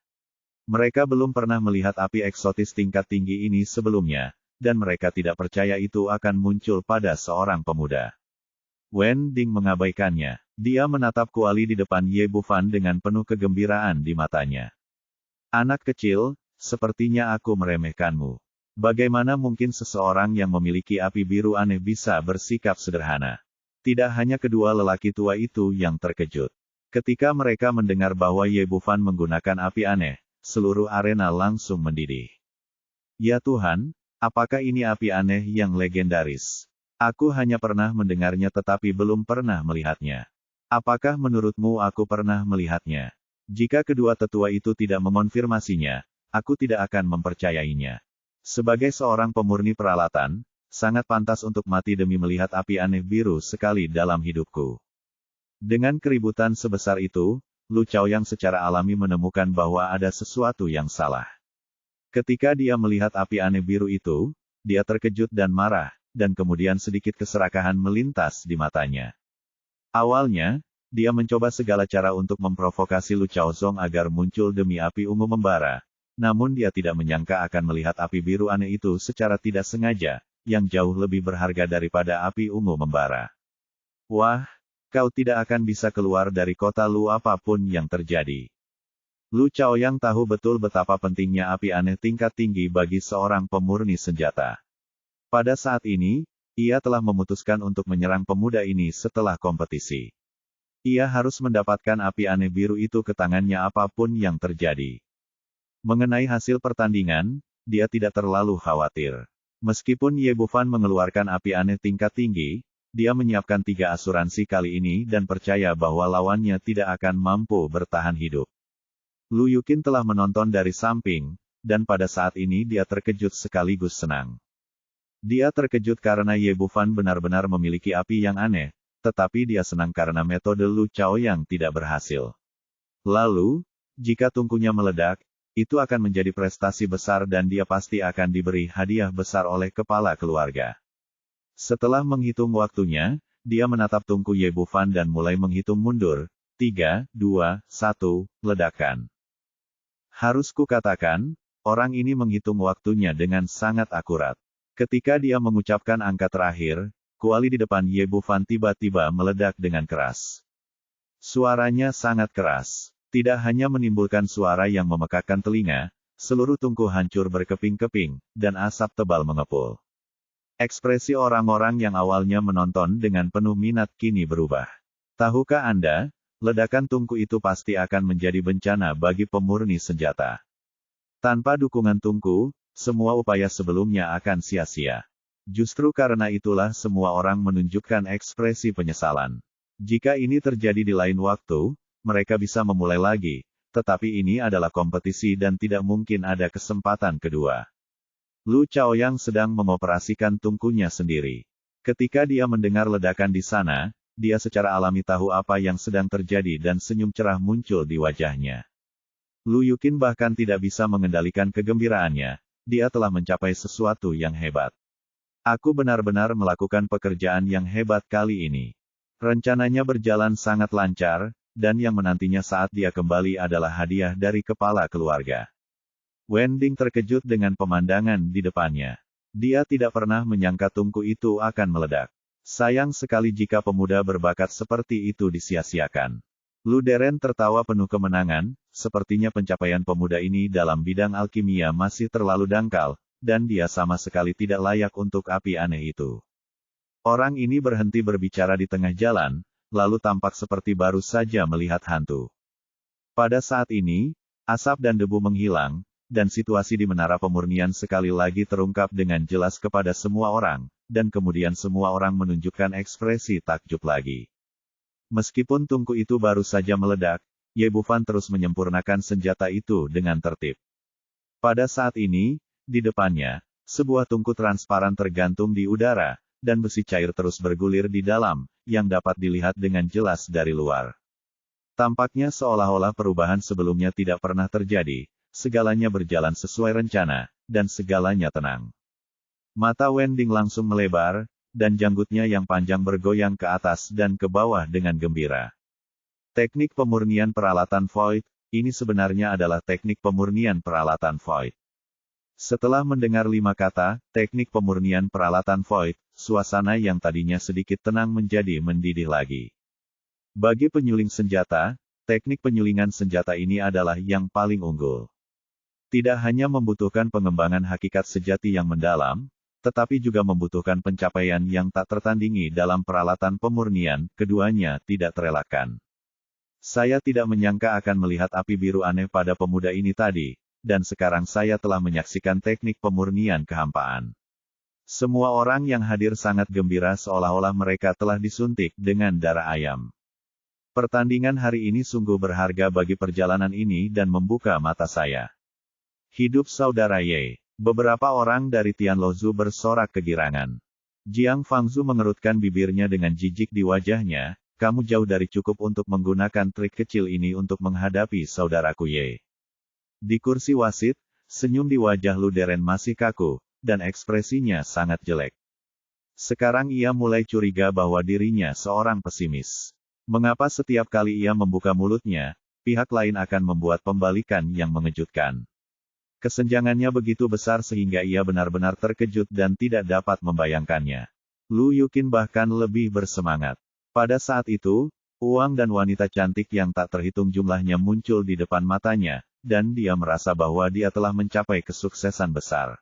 Mereka belum pernah melihat api eksotis tingkat tinggi ini sebelumnya, dan mereka tidak percaya itu akan muncul pada seorang pemuda. Wending mengabaikannya. Dia menatap kuali di depan Ye Bufan dengan penuh kegembiraan di matanya. Anak kecil, sepertinya aku meremehkanmu. Bagaimana mungkin seseorang yang memiliki api biru aneh bisa bersikap sederhana? Tidak hanya kedua lelaki tua itu yang terkejut. Ketika mereka mendengar bahwa Ye Bufan menggunakan api aneh, seluruh arena langsung mendidih. Ya Tuhan, apakah ini api aneh yang legendaris? Aku hanya pernah mendengarnya tetapi belum pernah melihatnya. Apakah menurutmu aku pernah melihatnya? Jika kedua tetua itu tidak mengonfirmasinya, aku tidak akan mempercayainya. Sebagai seorang pemurni peralatan, sangat pantas untuk mati demi melihat api aneh biru sekali dalam hidupku. Dengan keributan sebesar itu, Lu Chaoyang secara alami menemukan bahwa ada sesuatu yang salah. Ketika dia melihat api aneh biru itu, dia terkejut dan marah, dan kemudian sedikit keserakahan melintas di matanya. Awalnya, dia mencoba segala cara untuk memprovokasi Lu Chaozong agar muncul demi api ungu membara. Namun dia tidak menyangka akan melihat api biru aneh itu secara tidak sengaja, yang jauh lebih berharga daripada api ungu membara. Wah, kau tidak akan bisa keluar dari kota Lu apapun yang terjadi. Lu Chaoyang tahu betul betapa pentingnya api aneh tingkat tinggi bagi seorang pemurni senjata. Pada saat ini, ia telah memutuskan untuk menyerang pemuda ini setelah kompetisi. Ia harus mendapatkan api aneh biru itu ke tangannya apapun yang terjadi. Mengenai hasil pertandingan, dia tidak terlalu khawatir. Meskipun Ye Bufan mengeluarkan api aneh tingkat tinggi, dia menyiapkan 3 asuransi kali ini dan percaya bahwa lawannya tidak akan mampu bertahan hidup. Lu Yuqin telah menonton dari samping, dan pada saat ini dia terkejut sekaligus senang. Dia terkejut karena Ye Bufan benar-benar memiliki api yang aneh, tetapi dia senang karena metode Lu Chaoyang tidak berhasil. Lalu, jika tungkunya meledak, itu akan menjadi prestasi besar dan dia pasti akan diberi hadiah besar oleh kepala keluarga. Setelah menghitung waktunya, dia menatap tungku Ye Bufan dan mulai menghitung mundur. 3, 2, 1, ledakan. Harus kukatakan, orang ini menghitung waktunya dengan sangat akurat. Ketika dia mengucapkan angka terakhir, kuali di depan Ye Bufan tiba-tiba meledak dengan keras. Suaranya sangat keras. Tidak hanya menimbulkan suara yang memekakkan telinga, seluruh tungku hancur berkeping-keping, dan asap tebal mengepul. Ekspresi orang-orang yang awalnya menonton dengan penuh minat kini berubah. Tahukah Anda, ledakan tungku itu pasti akan menjadi bencana bagi pemurni senjata. Tanpa dukungan tungku, semua upaya sebelumnya akan sia-sia. Justru karena itulah semua orang menunjukkan ekspresi penyesalan. Jika ini terjadi di lain waktu, mereka bisa memulai lagi, tetapi ini adalah kompetisi dan tidak mungkin ada kesempatan kedua. Lu Chaoyang sedang mengoperasikan tungkunya sendiri. Ketika dia mendengar ledakan di sana, dia secara alami tahu apa yang sedang terjadi dan senyum cerah muncul di wajahnya. Lu Yuqin bahkan tidak bisa mengendalikan kegembiraannya, dia telah mencapai sesuatu yang hebat. Aku benar-benar melakukan pekerjaan yang hebat kali ini. Rencananya berjalan sangat lancar, dan yang menantinya saat dia kembali adalah hadiah dari kepala keluarga. Wending terkejut dengan pemandangan di depannya. Dia tidak pernah menyangka tungku itu akan meledak. Sayang sekali jika pemuda berbakat seperti itu disia-siakan. Lu Deren tertawa penuh kemenangan, sepertinya pencapaian pemuda ini dalam bidang alkimia masih terlalu dangkal, dan dia sama sekali tidak layak untuk api aneh itu. Orang ini berhenti berbicara di tengah jalan, lalu tampak seperti baru saja melihat hantu. Pada saat ini, asap dan debu menghilang, dan situasi di menara pemurnian sekali lagi terungkap dengan jelas kepada semua orang, dan kemudian semua orang menunjukkan ekspresi takjub lagi. Meskipun tungku itu baru saja meledak, Ye Bufan terus menyempurnakan senjata itu dengan tertib. Pada saat ini, di depannya, sebuah tungku transparan tergantung di udara, dan besi cair terus bergulir di dalam, yang dapat dilihat dengan jelas dari luar. Tampaknya seolah-olah perubahan sebelumnya tidak pernah terjadi, segalanya berjalan sesuai rencana, dan segalanya tenang. Mata Wending langsung melebar, dan janggutnya yang panjang bergoyang ke atas dan ke bawah dengan gembira. Teknik pemurnian peralatan Void, ini sebenarnya adalah teknik pemurnian peralatan Void. Setelah mendengar 5 kata, teknik pemurnian peralatan Void, suasana yang tadinya sedikit tenang menjadi mendidih lagi. Bagi penyuling senjata, teknik penyulingan senjata ini adalah yang paling unggul. Tidak hanya membutuhkan pengembangan hakikat sejati yang mendalam, tetapi juga membutuhkan pencapaian yang tak tertandingi dalam peralatan pemurnian, keduanya tidak terelakkan. Saya tidak menyangka akan melihat api biru aneh pada pemuda ini tadi, dan sekarang saya telah menyaksikan teknik pemurnian kehampaan. Semua orang yang hadir sangat gembira seolah-olah mereka telah disuntik dengan darah ayam. Pertandingan hari ini sungguh berharga bagi perjalanan ini dan membuka mata saya. Hidup saudara Ye. Beberapa orang dari Tianlozhu bersorak kegirangan. Jiang Fangzhu mengerutkan bibirnya dengan jijik di wajahnya, kamu jauh dari cukup untuk menggunakan trik kecil ini untuk menghadapi saudaraku Ye. Di kursi wasit, senyum di wajah Lu Deren masih kaku, dan ekspresinya sangat jelek. Sekarang ia mulai curiga bahwa dirinya seorang pesimis. Mengapa setiap kali ia membuka mulutnya, pihak lain akan membuat pembalikan yang mengejutkan. Kesenjangannya begitu besar sehingga ia benar-benar terkejut dan tidak dapat membayangkannya. Lu Yuqin bahkan lebih bersemangat. Pada saat itu, uang dan wanita cantik yang tak terhitung jumlahnya muncul di depan matanya, dan dia merasa bahwa dia telah mencapai kesuksesan besar.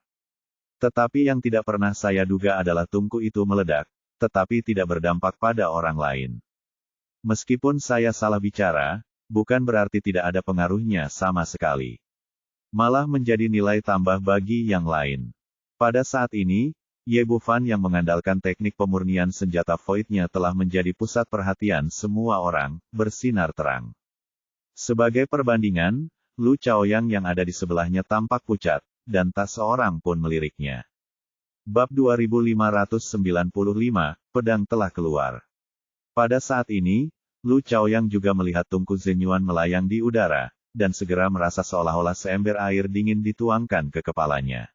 Tetapi yang tidak pernah saya duga adalah tungku itu meledak, tetapi tidak berdampak pada orang lain. Meskipun saya salah bicara, bukan berarti tidak ada pengaruhnya sama sekali. Malah menjadi nilai tambah bagi yang lain. Pada saat ini, Ye Bufan yang mengandalkan teknik pemurnian senjata Void-nya telah menjadi pusat perhatian semua orang, bersinar terang. Sebagai perbandingan, Lu Chaoyang yang ada di sebelahnya tampak pucat, dan tak seorang pun meliriknya. Bab 2595, Pedang telah keluar. Pada saat ini, Lu Chaoyang juga melihat tungku Zenyuan melayang di udara, dan segera merasa seolah-olah seember air dingin dituangkan ke kepalanya.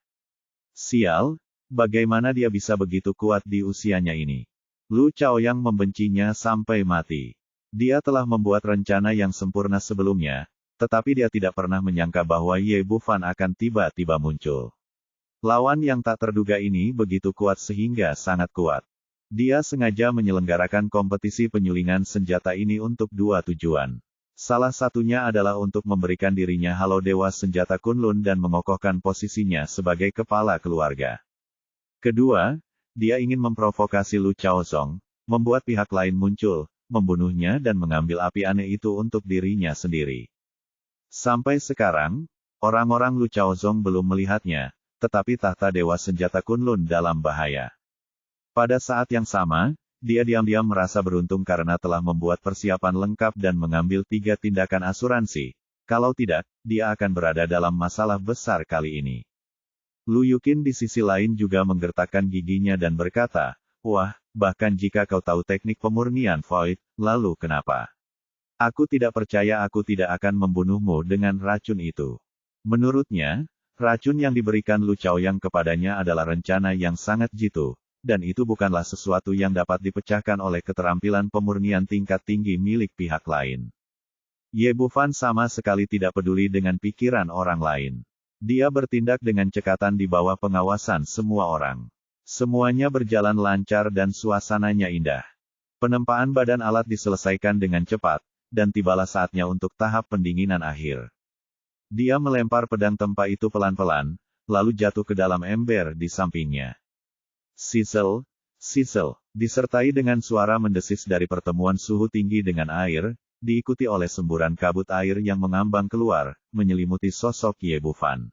Sial, bagaimana dia bisa begitu kuat di usianya ini? Lu Chaoyang membencinya sampai mati. Dia telah membuat rencana yang sempurna sebelumnya, tetapi dia tidak pernah menyangka bahwa Ye Bufan akan tiba-tiba muncul. Lawan yang tak terduga ini begitu kuat sehingga sangat kuat. Dia sengaja menyelenggarakan kompetisi penyulingan senjata ini untuk 2 tujuan. Salah satunya adalah untuk memberikan dirinya halo dewa senjata Kunlun dan mengokohkan posisinya sebagai kepala keluarga. Kedua, dia ingin memprovokasi Lu Chaozong, membuat pihak lain muncul, membunuhnya dan mengambil api aneh itu untuk dirinya sendiri. Sampai sekarang, orang-orang Lu Chaozong belum melihatnya, tetapi tahta dewa senjata Kunlun dalam bahaya. Pada saat yang sama, dia diam-diam merasa beruntung karena telah membuat persiapan lengkap dan mengambil 3 tindakan asuransi. Kalau tidak, dia akan berada dalam masalah besar kali ini. Lu Yuqin di sisi lain juga menggertakkan giginya dan berkata, wah, bahkan jika kau tahu teknik pemurnian Void, lalu kenapa? Aku tidak percaya aku tidak akan membunuhmu dengan racun itu. Menurutnya, racun yang diberikan Lu Chaoyang kepadanya adalah rencana yang sangat jitu, dan itu bukanlah sesuatu yang dapat dipecahkan oleh keterampilan pemurnian tingkat tinggi milik pihak lain. Ye Bufan sama sekali tidak peduli dengan pikiran orang lain. Dia bertindak dengan cekatan di bawah pengawasan semua orang. Semuanya berjalan lancar dan suasananya indah. Penempaan badan alat diselesaikan dengan cepat, dan tibalah saatnya untuk tahap pendinginan akhir. Dia melempar pedang tempa itu pelan-pelan, lalu jatuh ke dalam ember di sampingnya. Sizzle, sizzle, disertai dengan suara mendesis dari pertemuan suhu tinggi dengan air, diikuti oleh semburan kabut air yang mengambang keluar, menyelimuti sosok Ye Bufan.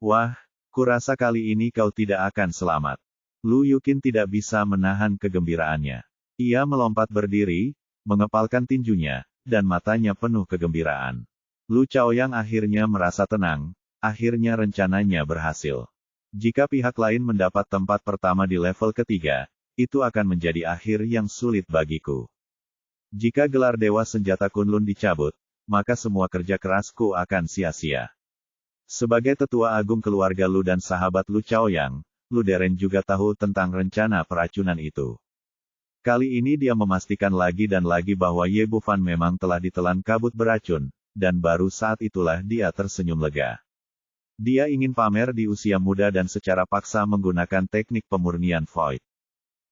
Wah, kurasa kali ini kau tidak akan selamat. Lu Yuqin tidak bisa menahan kegembiraannya. Ia melompat berdiri, mengepalkan tinjunya, dan matanya penuh kegembiraan. Lu Chaoyang akhirnya merasa tenang, akhirnya rencananya berhasil. Jika pihak lain mendapat tempat pertama di level ketiga, itu akan menjadi akhir yang sulit bagiku. Jika gelar Dewa Senjata Kunlun dicabut, maka semua kerja kerasku akan sia-sia. Sebagai tetua agung keluarga Lu dan sahabat Lu Chaoyang, Lu Deren juga tahu tentang rencana peracunan itu. Kali ini dia memastikan lagi dan lagi bahwa Ye Bufan memang telah ditelan kabut beracun, dan baru saat itulah dia tersenyum lega. Dia ingin pamer di usia muda dan secara paksa menggunakan teknik pemurnian Void.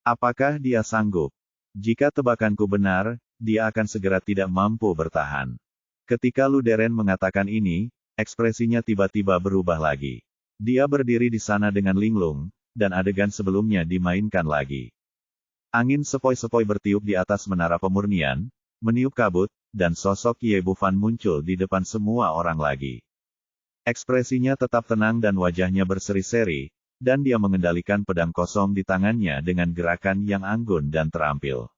Apakah dia sanggup? Jika tebakanku benar, dia akan segera tidak mampu bertahan. Ketika Lu Deren mengatakan ini, ekspresinya tiba-tiba berubah lagi. Dia berdiri di sana dengan linglung, dan adegan sebelumnya dimainkan lagi. Angin sepoi-sepoi bertiup di atas menara pemurnian, meniup kabut, dan sosok Ye Bufan muncul di depan semua orang lagi. Ekspresinya tetap tenang dan wajahnya berseri-seri, dan dia mengendalikan pedang kosong di tangannya dengan gerakan yang anggun dan terampil.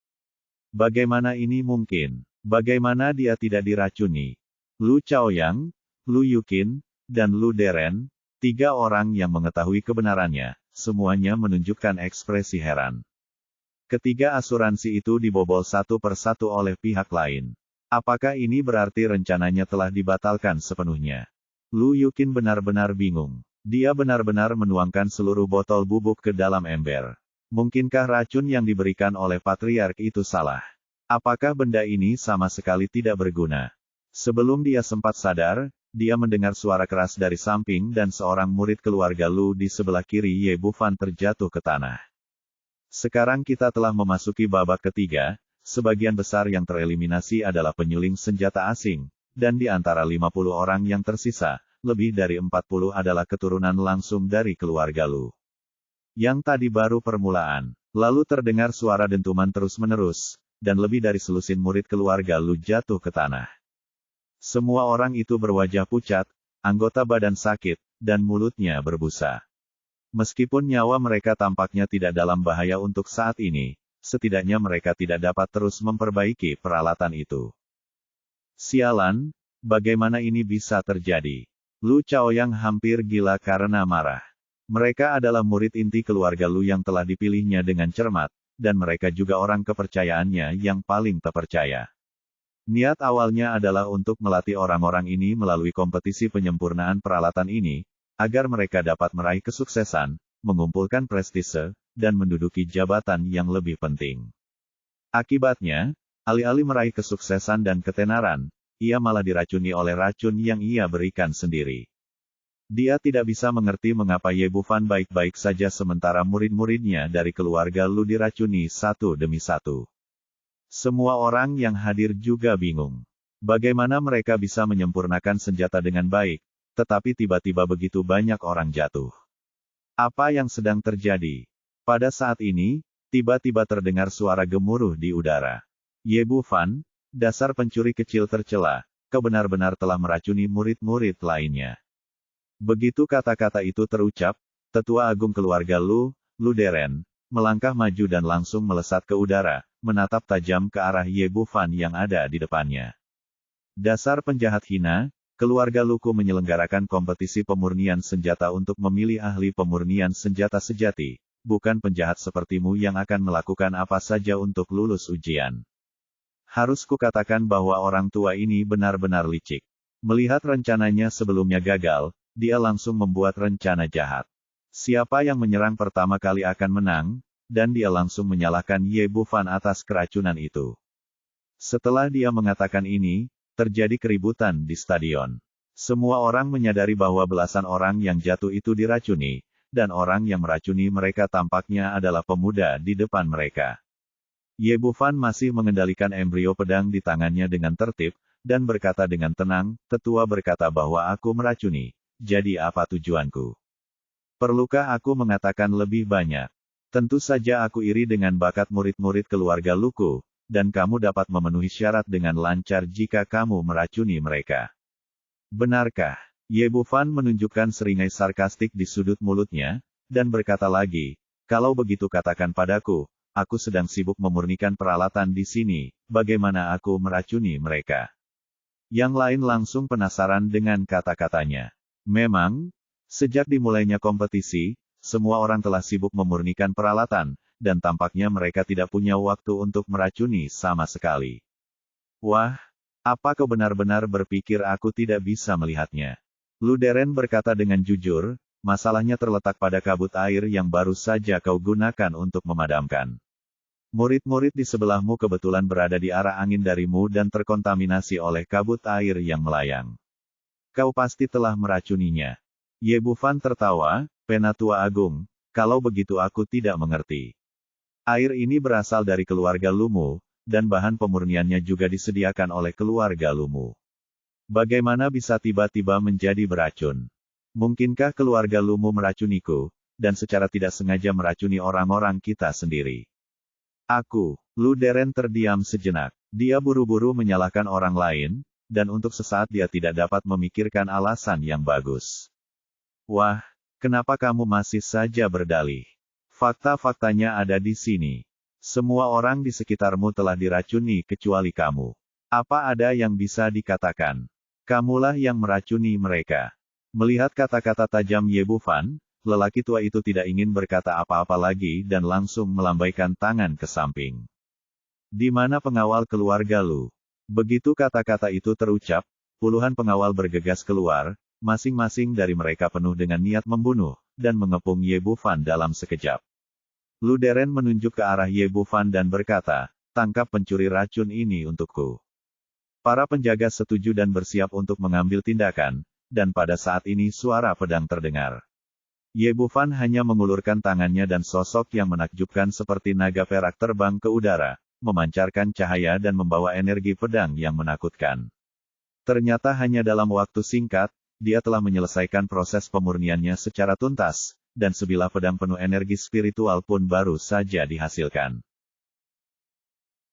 Bagaimana ini mungkin? Bagaimana dia tidak diracuni? Lu Chaoyang, Lu Yuqin, dan Lu Deren, 3 orang yang mengetahui kebenarannya, semuanya menunjukkan ekspresi heran. Ketiga asuransi itu dibobol satu persatu oleh pihak lain. Apakah ini berarti rencananya telah dibatalkan sepenuhnya? Lu Yuqin benar-benar bingung. Dia benar-benar menuangkan seluruh botol bubuk ke dalam ember. Mungkinkah racun yang diberikan oleh patriark itu salah? Apakah benda ini sama sekali tidak berguna? Sebelum dia sempat sadar, dia mendengar suara keras dari samping dan seorang murid keluarga Lu di sebelah kiri Ye Bufan terjatuh ke tanah. Sekarang kita telah memasuki babak ketiga, sebagian besar yang tereliminasi adalah penyuling senjata asing, dan di antara 50 orang yang tersisa, lebih dari 40 adalah keturunan langsung dari keluarga Lu. Yang tadi baru permulaan, lalu terdengar suara dentuman terus-menerus, dan lebih dari selusin murid keluarga Lu jatuh ke tanah. Semua orang itu berwajah pucat, anggota badan sakit, dan mulutnya berbusa. Meskipun nyawa mereka tampaknya tidak dalam bahaya untuk saat ini, setidaknya mereka tidak dapat terus memperbaiki peralatan itu. Sialan, bagaimana ini bisa terjadi? Lu Chaoyang hampir gila karena marah. Mereka adalah murid inti keluarga Lu yang telah dipilihnya dengan cermat, dan mereka juga orang kepercayaannya yang paling terpercaya. Niat awalnya adalah untuk melatih orang-orang ini melalui kompetisi penyempurnaan peralatan ini, agar mereka dapat meraih kesuksesan, mengumpulkan prestise, dan menduduki jabatan yang lebih penting. Akibatnya, alih-alih meraih kesuksesan dan ketenaran, ia malah diracuni oleh racun yang ia berikan sendiri. Dia tidak bisa mengerti mengapa Ye Bufan baik-baik saja sementara murid-muridnya dari keluarga Lu diracuni satu demi satu. Semua orang yang hadir juga bingung. Bagaimana mereka bisa menyempurnakan senjata dengan baik, tetapi tiba-tiba begitu banyak orang jatuh. Apa yang sedang terjadi? Pada saat ini, tiba-tiba terdengar suara gemuruh di udara. Ye Bufan, dasar pencuri kecil tercela, kau benar-benar telah meracuni murid-murid lainnya. Begitu kata-kata itu terucap, tetua agung keluarga Lu, Lu Deren, melangkah maju dan langsung melesat ke udara, menatap tajam ke arah Ye Bufan yang ada di depannya. Dasar penjahat hina, keluarga Luku menyelenggarakan kompetisi pemurnian senjata untuk memilih ahli pemurnian senjata sejati, bukan penjahat sepertimu yang akan melakukan apa saja untuk lulus ujian. Harus kukatakan bahwa orang tua ini benar-benar licik. Melihat rencananya sebelumnya gagal, dia langsung membuat rencana jahat. Siapa yang menyerang pertama kali akan menang, dan dia langsung menyalahkan Ye Bufan atas keracunan itu. Setelah dia mengatakan ini, terjadi keributan di stadion. Semua orang menyadari bahwa belasan orang yang jatuh itu diracuni, dan orang yang meracuni mereka tampaknya adalah pemuda di depan mereka. Ye Bufan masih mengendalikan embrio pedang di tangannya dengan tertib, dan berkata dengan tenang, tetua berkata bahwa aku meracuni, jadi apa tujuanku? Perlukah aku mengatakan lebih banyak? Tentu saja aku iri dengan bakat murid-murid keluarga Luku, dan kamu dapat memenuhi syarat dengan lancar jika kamu meracuni mereka. Benarkah? Ye Bufan menunjukkan seringai sarkastik di sudut mulutnya, dan berkata lagi, kalau begitu katakan padaku, aku sedang sibuk memurnikan peralatan di sini, bagaimana aku meracuni mereka? Yang lain langsung penasaran dengan kata-katanya. Memang, sejak dimulainya kompetisi, semua orang telah sibuk memurnikan peralatan, dan tampaknya mereka tidak punya waktu untuk meracuni sama sekali. Wah, apa kau benar-benar berpikir aku tidak bisa melihatnya? Lu Deren berkata dengan jujur, masalahnya terletak pada kabut air yang baru saja kau gunakan untuk memadamkan. Murid-murid di sebelahmu kebetulan berada di arah angin darimu dan terkontaminasi oleh kabut air yang melayang. Kau pasti telah meracuninya. Ye Bufan tertawa, Penatua Agung, kalau begitu aku tidak mengerti. Air ini berasal dari keluarga Lumu, dan bahan pemurniannya juga disediakan oleh keluarga Lumu. Bagaimana bisa tiba-tiba menjadi beracun? Mungkinkah keluarga Lumu meracuniku, dan secara tidak sengaja meracuni orang-orang kita sendiri? Lu Deren terdiam sejenak. Dia buru-buru menyalahkan orang lain, dan untuk sesaat dia tidak dapat memikirkan alasan yang bagus. Wah, kenapa kamu masih saja berdalih? Fakta-faktanya ada di sini. Semua orang di sekitarmu telah diracuni kecuali kamu. Apa ada yang bisa dikatakan? Kamulah yang meracuni mereka. Melihat kata-kata tajam Ye Bufan, lelaki tua itu tidak ingin berkata apa-apa lagi dan langsung melambaikan tangan ke samping. Di mana pengawal keluarga Lu? Begitu kata-kata itu terucap, puluhan pengawal bergegas keluar, masing-masing dari mereka penuh dengan niat membunuh, dan mengepung Ye Bufan dalam sekejap. Lu Deren menunjuk ke arah Ye Bufan dan berkata, tangkap pencuri racun ini untukku. Para penjaga setuju dan bersiap untuk mengambil tindakan, dan pada saat ini suara pedang terdengar. Ye Bufan hanya mengulurkan tangannya dan sosok yang menakjubkan seperti naga perak terbang ke udara, memancarkan cahaya dan membawa energi pedang yang menakutkan. Ternyata hanya dalam waktu singkat, dia telah menyelesaikan proses pemurniannya secara tuntas, dan sebilah pedang penuh energi spiritual pun baru saja dihasilkan.